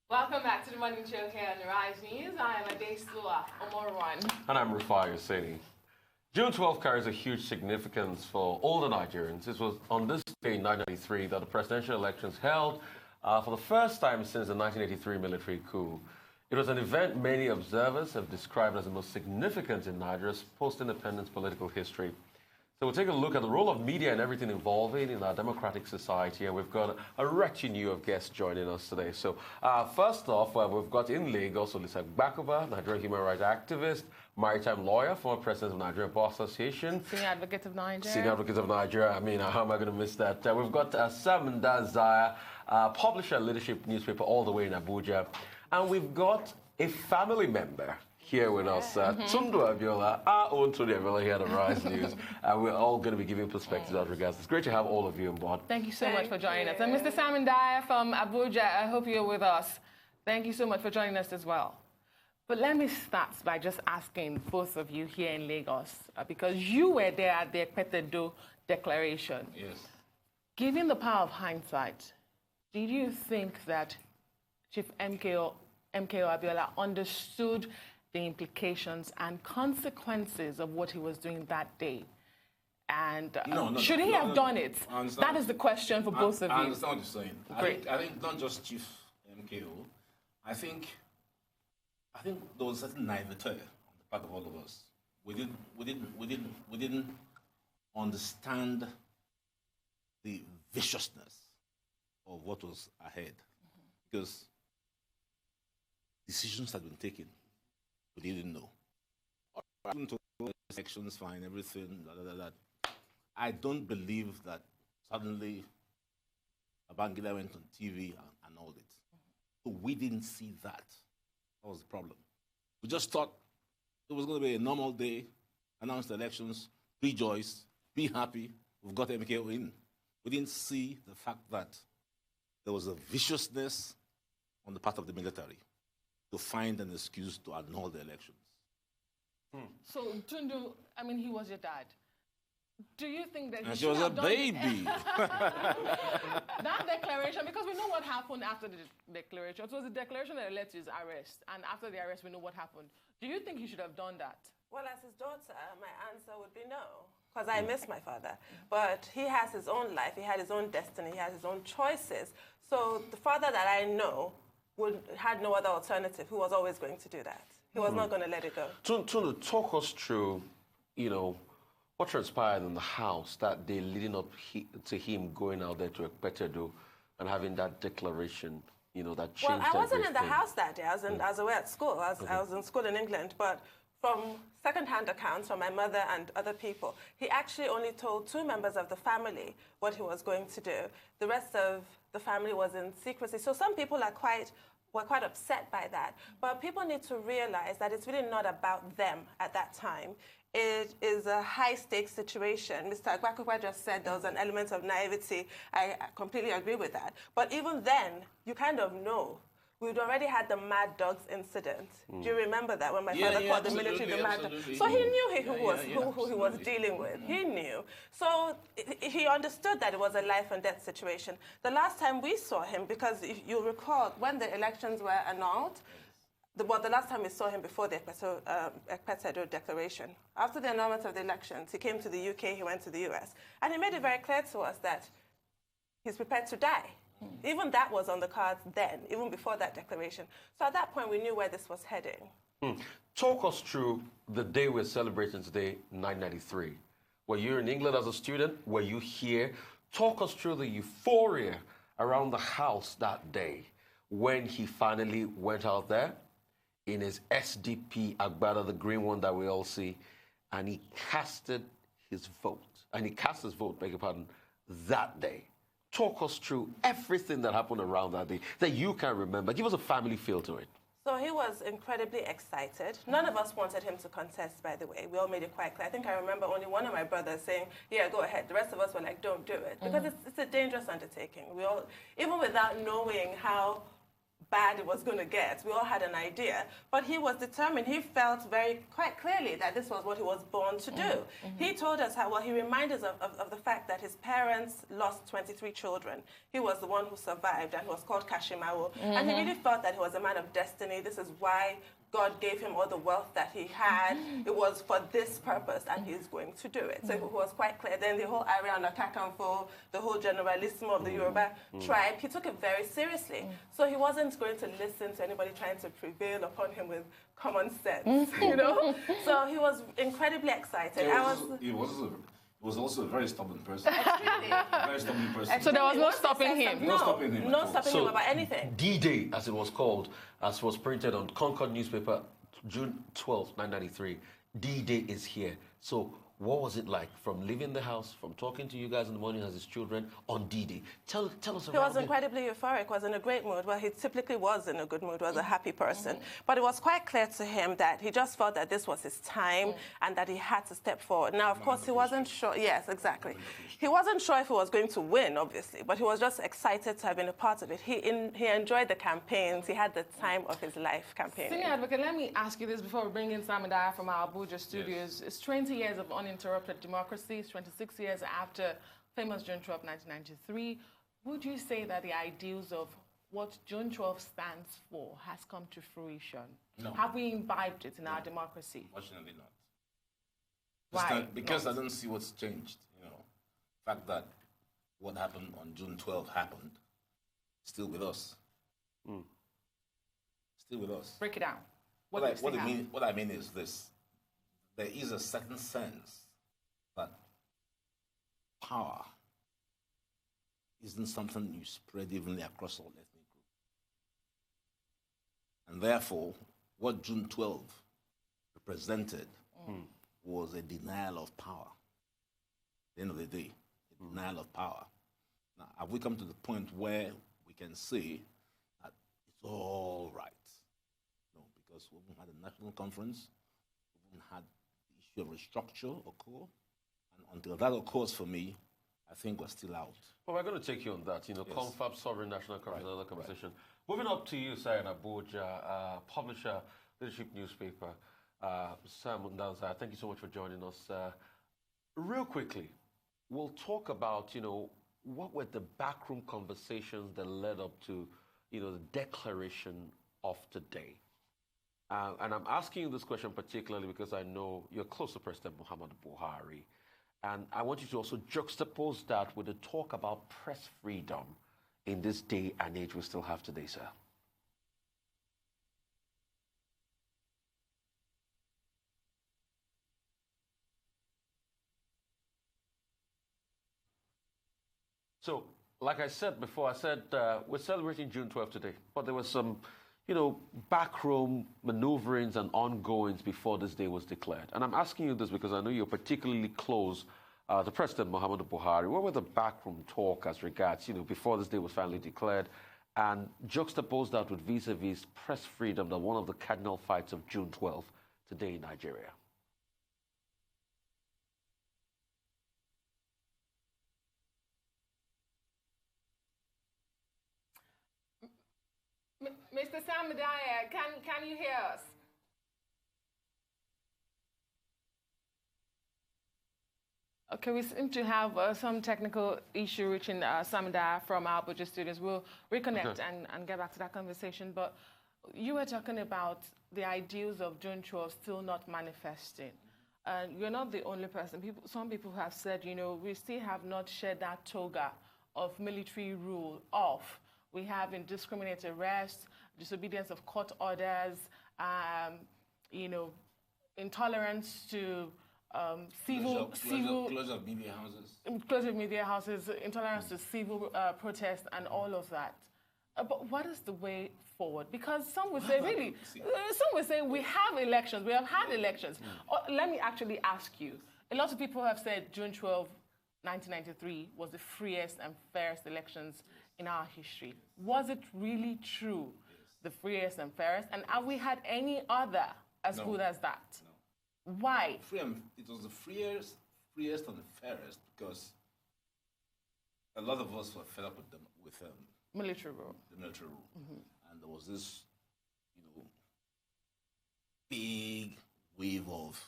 Welcome back to the Morning Show here on the Rise News. I am Adesua Omorwan. And I'm Rufai, Oseni. June 12 carries a huge significance for all the Nigerians. It was on this day in 1993 that the presidential elections held for the first time since the 1983 military coup. It was an event many observers have described as the most significant in Nigeria's post-independence political history. So we'll take a look at the role of media and everything involving in our democratic society, and we've got a retinue of guests joining us today. So first off, we've got in Lagos Olisa Agbakoba, Nigerian human rights activist, maritime lawyer, former president of Nigerian Bar Association. Senior Advocate of Nigeria. Senior Advocate of Nigeria. I mean, how am I going to miss that? We've got Sam Ndazaya, publisher at Leadership newspaper all the way in Abuja. And we've got a family member here with us, Tundun Abiola, our own Tundun Abiola here at the Rise News. We're all going to be giving perspectives as regards. It's great to have all of you on board. Thank you so much for joining us. And Mr. Sam Ndazaya from Abuja, I hope you're with us. Thank you so much for joining us as well. But let me start by just asking both of you here in Lagos, because you were there at the Ekpetedo declaration. Yes. Given the power of hindsight, did you think that Chief MKO Abiola understood the implications and consequences of what he was doing that day? And should he have done it? That is the question for both of you. I understand what you're saying. Great. I think not just Chief MKO. I think there was a certain naivete on the part of all of us. We didn't understand the viciousness of what was ahead, because decisions had been taken. We didn't know. Elections, fine, everything, I don't believe that suddenly Babangida went on TV and all it. So we didn't see that. That was the problem. We just thought it was going to be a normal day, announce the elections, rejoice, be happy, we've got MKO in. We didn't see the fact that there was a viciousness on the part of the military to find an excuse to annul the elections. So, Tundu, I mean, he was your dad. Do you think that she was a baby? That declaration, because we know what happened after the declaration. It was the declaration that led to his arrest, and after the arrest, we know what happened. Do you think he should have done that? Well, as his daughter, my answer would be no, because I miss my father. But he has his own life, he had his own destiny, he has his own choices. So the father that I know had no other alternative. He was always going to do that. He was not going to let it go. Tunu, talk us through, what transpired in the house that day leading up to him going out there to Ekpetedo and having that declaration, that changed everything. Well, I wasn't in the house that day. I was away at school. I was in school in England. But from second-hand accounts from my mother and other people, he actually only told 2 members of the family what he was going to do. The rest of the family was in secrecy. So some people were quite upset by that. But people need to realize that it's really not about them at that time. It is a high-stakes situation. Mr. Agbakoba just said there was an element of naivety. I completely agree with that. But even then, you kind of know. We'd already had the Mad Dogs incident. Do you remember that, when my father called the military the Mad Dogs? So he knew who he was dealing with. He knew. So he understood that it was a life and death situation. The last time we saw him, because if you recall, when the elections were annulled, the last time we saw him before the Ekpetedo declaration, after the annulment of the elections, he came to the UK, he went to the US, and he made it very clear to us that he's prepared to die. Even that was on the cards then, even before that declaration. So at that point, we knew where this was heading. Talk us through the day we're celebrating today, 1993. Were you in England as a student? Were you here? Talk us through the euphoria around the house that day when he finally went out there in his SDP Agbada, the green one that we all see, and he casted his vote. And he cast his vote, beg your pardon, that day. Talk us through everything that happened around that day that you can remember. Give us a family feel to it. So he was incredibly excited. None of us wanted him to contest, by the way. We all made it quite clear. I think I remember only one of my brothers saying, yeah, go ahead. The rest of us were like, don't do it. Because it's a dangerous undertaking. We all, even without knowing how bad it was going to get. We all had an idea, but he was determined. He felt quite clearly that this was what he was born to do. He told us how, well, he reminded us of the fact that his parents lost 23 children. He was the one who survived, and he was called Kashimawo. And he really felt that he was a man of destiny. This is why God gave him all the wealth that he had. It was for this purpose, and he's going to do it. So it was quite clear. Then the whole area on the Kakanfo, the whole generalism of the Yoruba tribe, he took it very seriously. So he wasn't going to listen to anybody trying to prevail upon him with common sense, you know? So he was incredibly excited. He was also a very stubborn person. Very stubborn person. So there was no stopping him. No stopping him about anything. D-Day, as it was called, as was printed on Concord newspaper, June 12, 1993. D-Day is here. So what was it like from leaving the house, from talking to you guys in the morning as his children on D-Day? Tell us about it. He was incredibly euphoric, was in a great mood. Well, he typically was in a good mood, was a happy person. But it was quite clear to him that he just felt that this was his time and that he had to step forward. Now, of course, he wasn't sure. Yes, exactly. He wasn't sure if he was going to win, obviously, but he was just excited to have been a part of it. He enjoyed the campaigns. He had the time of his life campaigning. Senior Advocate, let me ask you this before we bring in Samidaya from our Abuja studios. It's 20 years of uninterrupted democracy. It's 26 years after famous June 12, 1993. Would you say that the ideals of what June 12 stands for has come to fruition? No. Have we imbibed it in our democracy? Fortunately not. Why? Because I don't see what's changed. You know, the fact that what happened on June 12 happened, still with us. Still with us. Break it down. What I mean is this. There is a certain sense that power isn't something you spread evenly across all ethnic groups. And therefore, what June 12 represented was a denial of power. At the end of the day, a denial of power. Now, have we come to the point where we can say that it's all right? No, because we haven't had a national conference, we haven't had the issue of restructure occur, and until that occurs for me, I think we're still out. Well, we're going to take you on that. You know, Yes. Confab, Sovereign National Conference, another conversation. Moving up to you, Sir, in Abuja, publisher, leadership newspaper. Sam Ndanza, thank you so much for joining us. Real quickly, we'll talk about, you know, what were the backroom conversations that led up to, you know, the declaration of today. And I'm asking you this question particularly because I know you're close to President Muhammadu Buhari. And I want you to also juxtapose that with the talk about press freedom in this day and age we still have today, sir. So, like I said before, we're celebrating June 12 today, but there was some, you know, backroom maneuverings and ongoings before this day was declared. And I'm asking you this because I know you're particularly close to President Muhammadu Buhari. What were the backroom talk as regards, you know, before this day was finally declared? And juxtapose that with vis-a-vis press freedom, that one of the cardinal fights of June 12 today in Nigeria. Mr. Samidaya, can you hear us? Okay, we seem to have some technical issue reaching Samidaya from our Abuja studios. We'll reconnect and get back to that conversation. But you were talking about the ideals of June 12 still not manifesting. And you're not the only person. Some people have said, you know, we still have not shed that toga of military rule off. We have indiscriminate arrests, disobedience of court orders, you know, intolerance to closure of media houses. Closure of media houses, intolerance to civil protest, and all of that. But what is the way forward? Because some would say, really, some would say we have elections, we have had elections. Let me actually ask you. A lot of people have said June 12, 1993 was the freest and fairest elections in our history. Was it really true, the freest and fairest? And have we had any other as good as that? No. Why? It was the freest and fairest because a lot of us were fed up with the military rule. The military rule. and there was this, big wave of,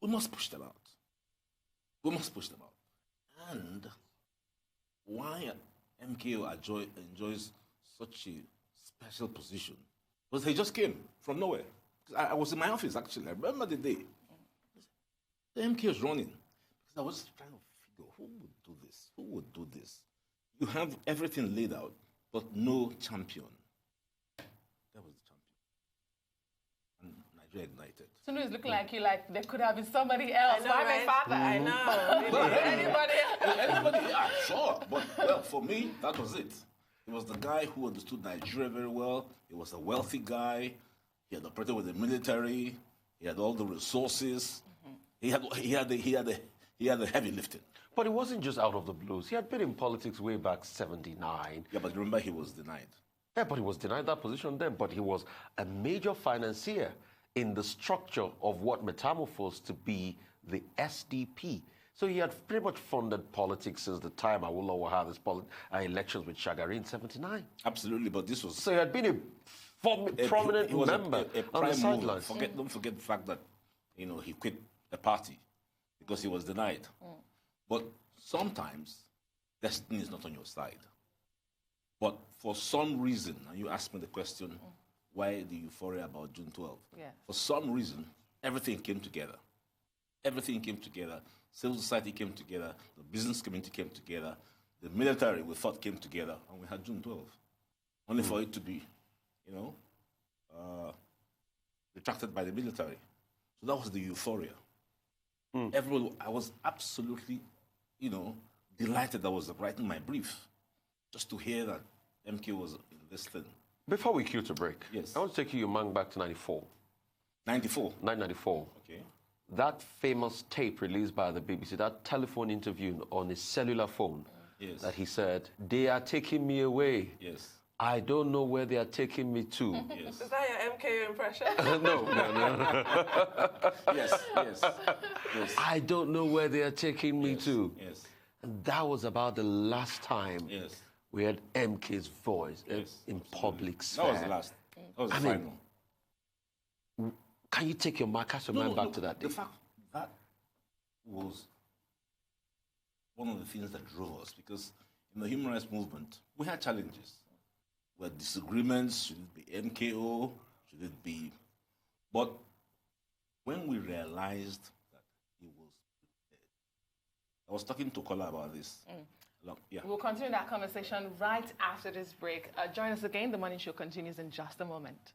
we must push them out. We must push them out. And why MKO enjoys such a special position was he just came from nowhere. I was in my office, actually. I remember the day. The MKO is running. Because I was trying to figure, who would do this? Who would do this? You have everything laid out, but no champion. That was the champion. And Nigeria ignited. Tundun is looking like there could have been somebody else. I know, right? Father. I know. Well, Anybody else? Anybody, yeah, sure. But, well, for me, that was it. He was the guy who understood Nigeria very well. He was a wealthy guy. He had operated with the military. He had all the resources. He had the heavy lifting. But it wasn't just out of the blues. He had been in politics way back 79. Yeah, but remember, he was denied. Yeah, but he was denied that position then. But he was a major financier in the structure of what metamorphosed to be the SDP. So he had pretty much funded politics since the time Awolowo had his elections with Shagari in 79. Absolutely, but this was... So he had been a prominent he was member a on the prime sidelines. mover. Don't forget the fact that, he quit the party because he was denied. But sometimes destiny is not on your side. But for some reason, and you asked me the question, why the euphoria about June 12th? Yeah. For some reason, everything came together. Everything came together. Civil society came together. The business community came together. The military, we thought, came together. And we had June 12th. Only for it to be, retracted by the military. So that was the euphoria. Everyone, I was absolutely, delighted I was writing my brief just to hear that MK was in this thing. Before we cue to break, Yes. I want to take you mind back to 94. 94. 1994. Okay. That famous tape released by the BBC, that telephone interview on his cellular phone, Yes. that he said, "They are taking me away. Yes. I don't know where they are taking me to." Yes. Is that your MKO impression? No. Yes. Yes. Yes. I don't know where they are taking me to. Yes. And that was about the last time Yes. we had MK's voice Yes. in public That sphere. was the last. That was the I mean, final. Can you take your cast your mind back to that day? The fact that was one of the things that drove us, because in the human rights movement, we had challenges. We had disagreements. Should it be MKO? Should it be... But when we realized that he was dead, I was talking to Kola about this. Yeah. We'll continue that conversation right after this break. Join us again. The Morning Show continues in just a moment.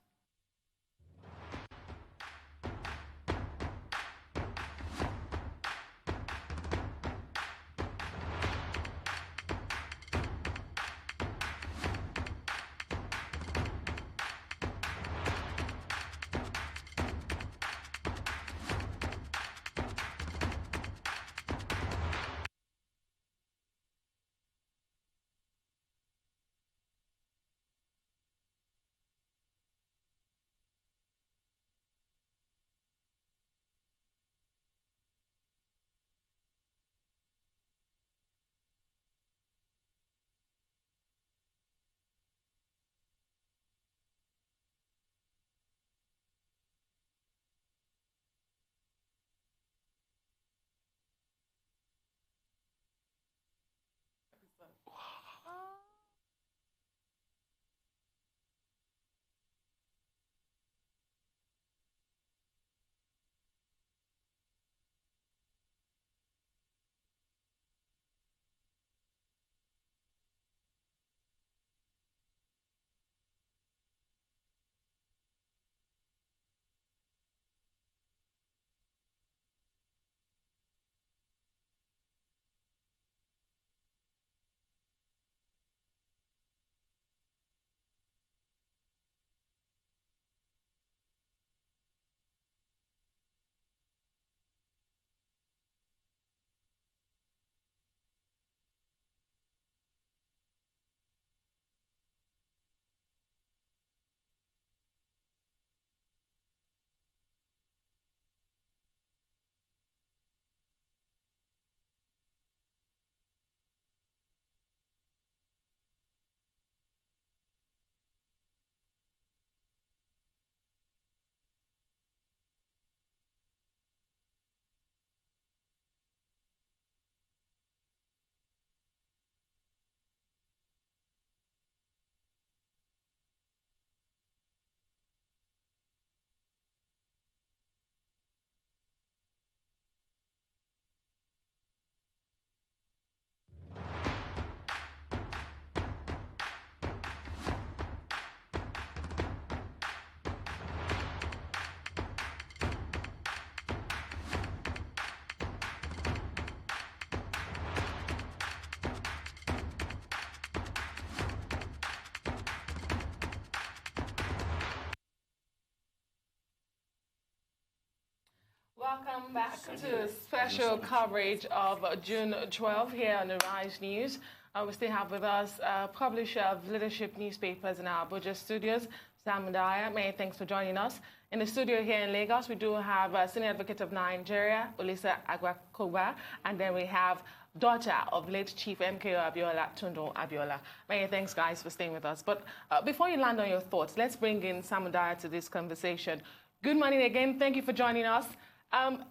Welcome back to special coverage of June 12 here on the Rise News. We still have with us publisher of leadership newspapers in our Abuja studios, Sam Daya. Many thanks for joining us. In the studio here in Lagos, we do have Senior Advocate of Nigeria, Olisa Agbakoba, and then we have daughter of late Chief MKO Abiola, Tundun Abiola. Many thanks, guys, for staying with us. But before you land on your thoughts, let's bring in Sam Daya to this conversation. Good morning again. Thank you for joining us.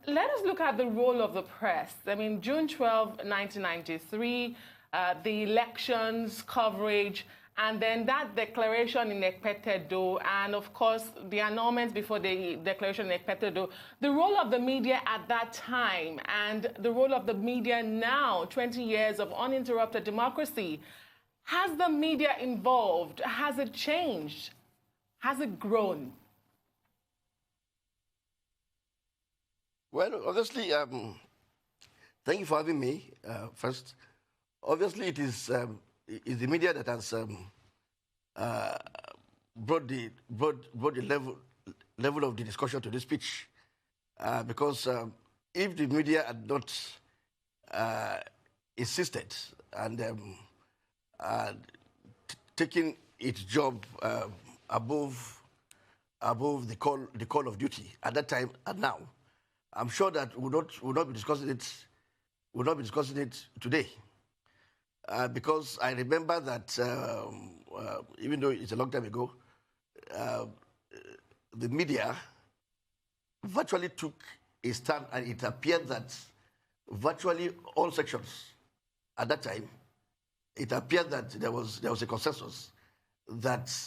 Let us look at the role of the press. I mean, June 12, 1993, the elections coverage, and then that declaration in Ekpetedo, and of course, the annulment before the declaration in Ekpetedo. The role of the media at that time and the role of the media now, 20 years of uninterrupted democracy. Has the media evolved? Has it changed? Has it grown? Well, obviously, thank you for having me first. Obviously, it is the media that has brought the level of the discussion to this pitch. Because if the media had not insisted and taking its job above the call of duty at that time and now, I'm sure that we'll not be discussing it. We'll not be discussing it today, because I remember that even though it's a long time ago, the media virtually took a stand, and it appeared that virtually all sections at that time, it appeared that there was a consensus that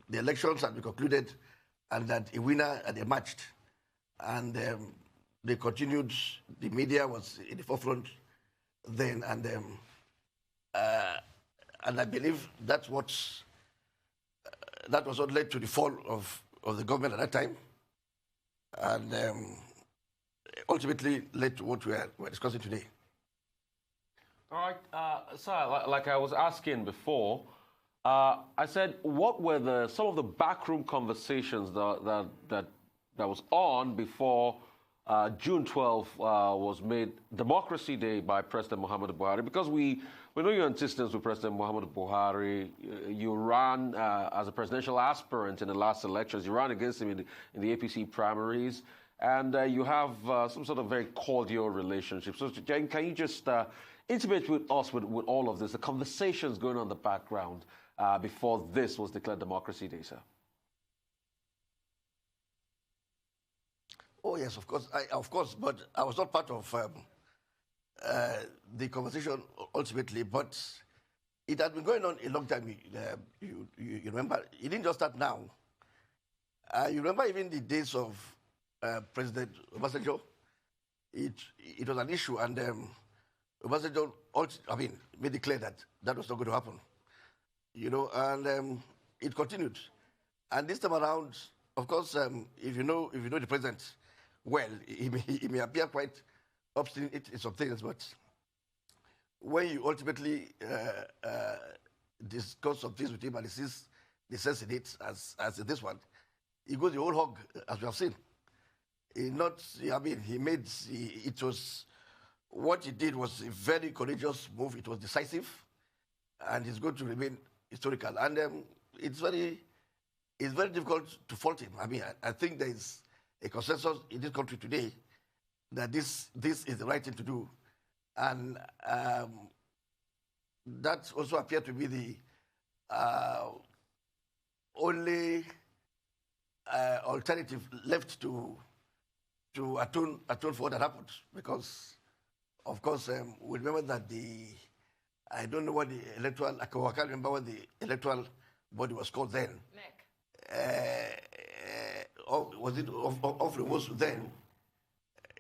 the elections had been concluded and that a winner had emerged. And they continued. The media was in the forefront then, and I believe that's what led to the fall of the government at that time, and ultimately led to what we're discussing today. All right, sir, like I was asking before, I said, what were some of the backroom conversations that was on before June 12 was made Democracy Day by President Muhammadu Buhari? Because we know your insistence with President Muhammadu Buhari. You ran as a presidential aspirant in the last elections. You ran against him in the APC primaries. And you have some sort of very cordial relationship. So can you just intimate with us with all of this, the conversations going on in the background before this was declared Democracy Day, sir? Oh yes, of course, but I was not part of the conversation ultimately. But it had been going on a long time. You remember? It didn't just start now. You remember even the days of President Obasanjo? It was an issue, and Obasanjo made it clear that was not going to happen. You know, and it continued. And this time around, of course, if you know the president well, he may appear quite obstinate in some things, but when you ultimately discuss some things with him and he sees the sense in it, as in this one, he goes the whole hog, as we have seen. What he did was a very courageous move. It was decisive, and it's going to remain historical. And it's very difficult to fault him. I mean, I think there is a consensus in this country today that this is the right thing to do. And that also appeared to be the only alternative left to atone for what had happened. Because, of course, we remember that I don't know what the electoral, I can't remember what the electoral body was called then. Was it of was then?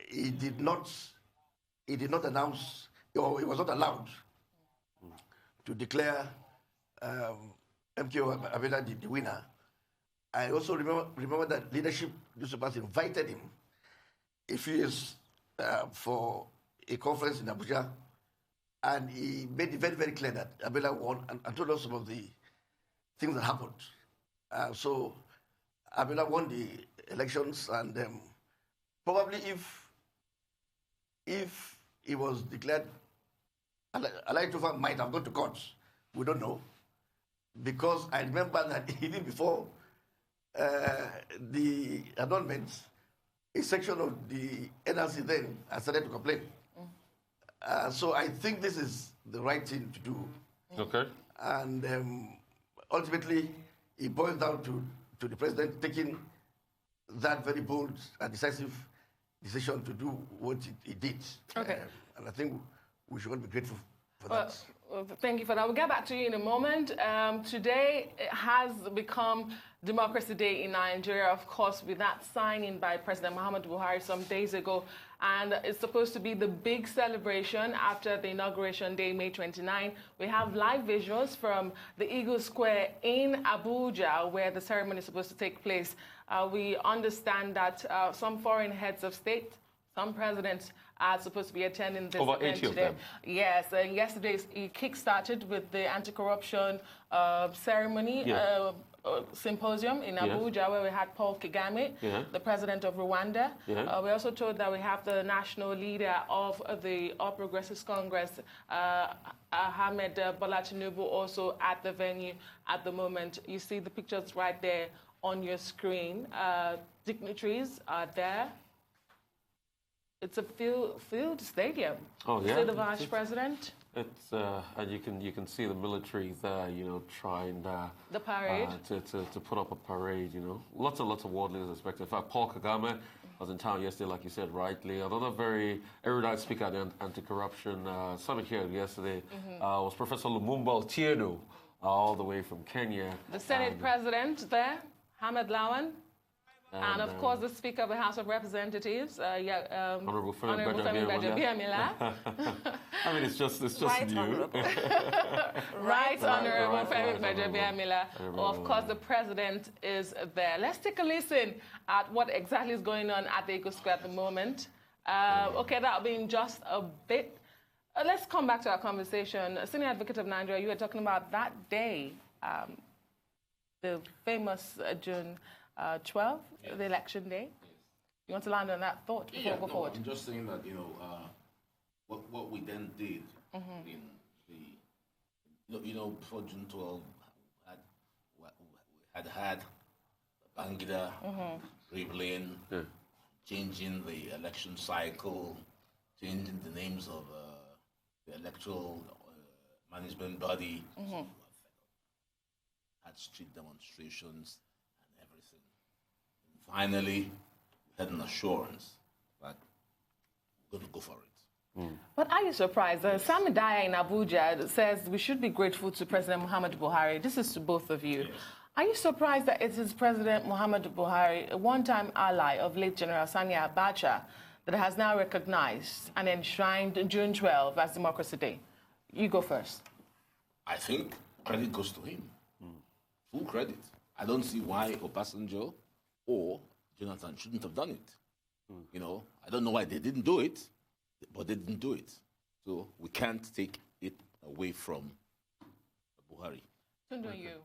He did not announce, or he was not allowed to declare MKO Abiola the winner. I also remember that leadership newspapers invited him a few years for a conference in Abuja, and he made it very, very clear that Abiola won, and told us some of the things that happened. So Abiola won the elections, and probably if he was declared, Alai Tufa might have gone to court. We don't know. Because I remember that even before the annulments, a section of the NLC then started to complain. So I think this is the right thing to do. Okay. And ultimately, it boils down to the president taking that very bold and decisive decision to do what he did. Okay. And I think we should all be grateful for that. Well, thank you for that. We'll get back to you in a moment. Today has become Democracy Day in Nigeria, of course, with that signing by President Muhammadu Buhari some days ago. And it's supposed to be the big celebration after the inauguration day, May 29. We have live visuals from the Eagle Square in Abuja, where the ceremony is supposed to take place. We understand that some foreign heads of state, some presidents are supposed to be attending this Over event 80 of today. them. Yes, and yesterday he kick-started with the anti-corruption ceremony symposium in Abuja, where we had Paul Kagame, the president of Rwanda. We also told that we have the national leader of the All Progressives Congress, Ahmed Bola Tinubu, also at the venue at the moment. You see the pictures right there on your screen. Dignitaries are there. It's a filled stadium. Oh, yeah. See the vice president. It's and you can see the military there, trying The parade. to put up a parade. Lots of world leaders expected. In fact, Paul Kagame was in town yesterday, like you said rightly. Another very erudite speaker at the anti-corruption summit here yesterday was Professor Lumumba Otieno, all the way from Kenya. The Senate president there, Hamed Lawan. And of course, the Speaker of the House of Representatives, Honorable Femi Gbajabiamila. I mean, it's just Right new. Honorable. Right, Honorable right, Femi right, Gbajabiamila. Of course, the President is there. Let's take a listen at what exactly is going on at the Eagle Square at the moment. Okay, that'll be in just a bit. Let's come back to our conversation. Senior Advocate of Nigeria, you were talking about that day, the famous June 12th, the election day. You want to land on that thought before we go forward? I'm just saying that, what we then did in the, before June 12, we had Bangida, dribbling, changing the election cycle, changing the names of the electoral management body, had street demonstrations and everything. And finally, we had an assurance that we're going to go for it. But are you surprised? Sami Daya in Abuja says we should be grateful to President Muhammadu Buhari. This is to both of you. Yes. Are you surprised that it is President Muhammadu Buhari, a one-time ally of late General Sani Abacha, that has now recognized and enshrined June 12 as Democracy Day? You go first. I think credit goes to him. Full credit. I don't see why Obasanjo or Jonathan shouldn't have done it. I don't know why they didn't do it, but they didn't do it. So we can't take it away from Buhari. Tundun,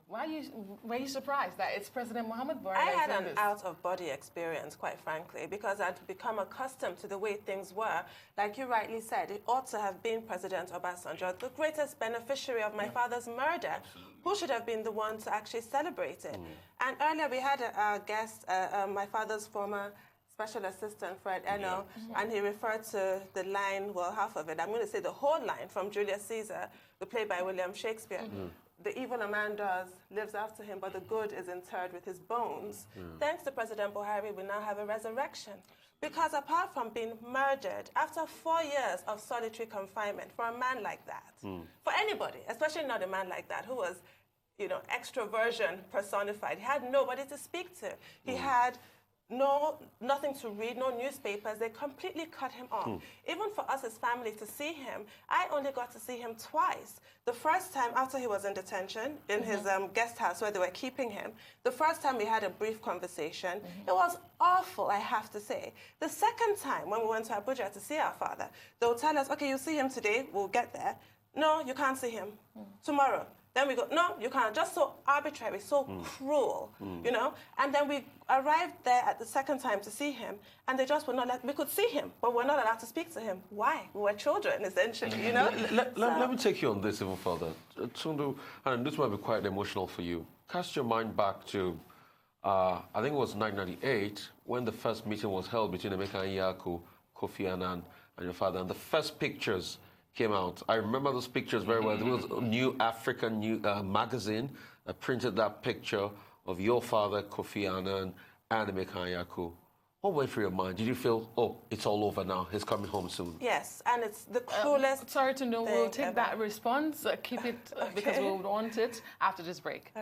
were you surprised that it's President Muhammadu Buhari? I had an out-of-body experience, quite frankly, because I'd become accustomed to the way things were. Like you rightly said, it ought to have been President Obasanjo, the greatest beneficiary of my father's murder, who should have been the one to actually celebrate it. And earlier we had a guest, my father's former Special Assistant, Fred Eno, and he referred to the line, well, half of it, I'm going to say the whole line from Julius Caesar, the play by William Shakespeare. The evil a man does lives after him, but the good is interred with his bones. Thanks to President Buhari, we now have a resurrection. Because apart from being murdered, after 4 years of solitary confinement, for a man like that, for anybody, especially not a man like that, who was, extroversion personified, he had nobody to speak to. He had nothing to read, no newspapers. They completely cut him off. Even for us as family to see him, I only got to see him twice. The first time after he was in detention, in his guest house where they were keeping him, the first time we had a brief conversation, it was awful, I have to say. The second time, when we went to Abuja to see our father, they'll tell us, okay, you'll see him today, we'll get there. No, you can't see him. Tomorrow. Then we go, no, you can't. Just so arbitrary, so cruel, you know? And then we arrived there at the second time to see him, and they just were not we could see him, but we're not allowed to speak to him. Why? We were children, essentially, you know? Let me take you on this even further. Tundun, and this might be quite emotional for you. Cast your mind back to, I think it was 1998, when the first meeting was held between Emeka Anyaku, Kofi Annan, and your father, and the first pictures came out. I remember those pictures very well. There was a New African magazine that printed that picture of your father, Kofi Annan, and Emeka Anyaku. What went through your mind? Did you feel, oh, it's all over now, he's coming home soon? Yes, and it's the cruelest Sorry to know, we'll take ever. that response, keep it because we would want it after this break.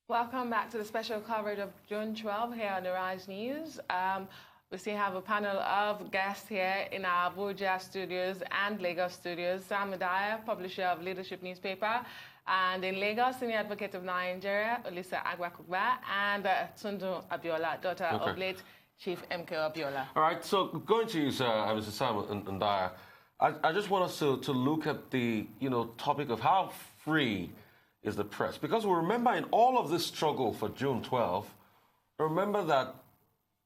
Welcome back to the special coverage of June 12 here on the Rise News. We still have a panel of guests here in our Abuja studios and Lagos studios. Sam Udaya, publisher of Leadership newspaper, and in Lagos, senior advocate of Nigeria, Olisa Agbakoba, and Tundun Abiola, daughter of late Chief MKO Abiola. All right, so going to you, Mr. Sam Udaya, I just want us to look at the topic of how free is the press. Because we remember in all of this struggle for June 12, remember that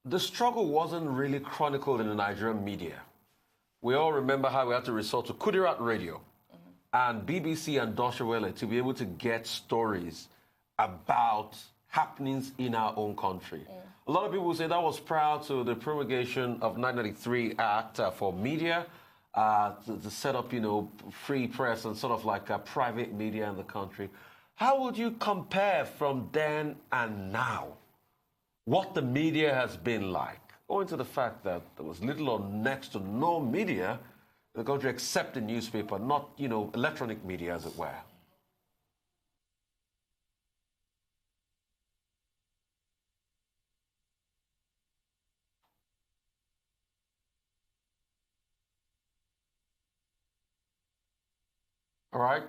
the struggle wasn't really chronicled in the Nigerian media. We all remember how we had to resort to Kudirat Radio and BBC and Deutsche Welle to be able to get stories about happenings in our own country. A lot of people say that was prior to the promulgation of 1993 Act for media, to set up, free press and sort of like a private media in the country. How would you compare from then and now what the media has been like, owing to the fact that there was little or next to no media in the country except the newspaper, not, electronic media, as it were? All right.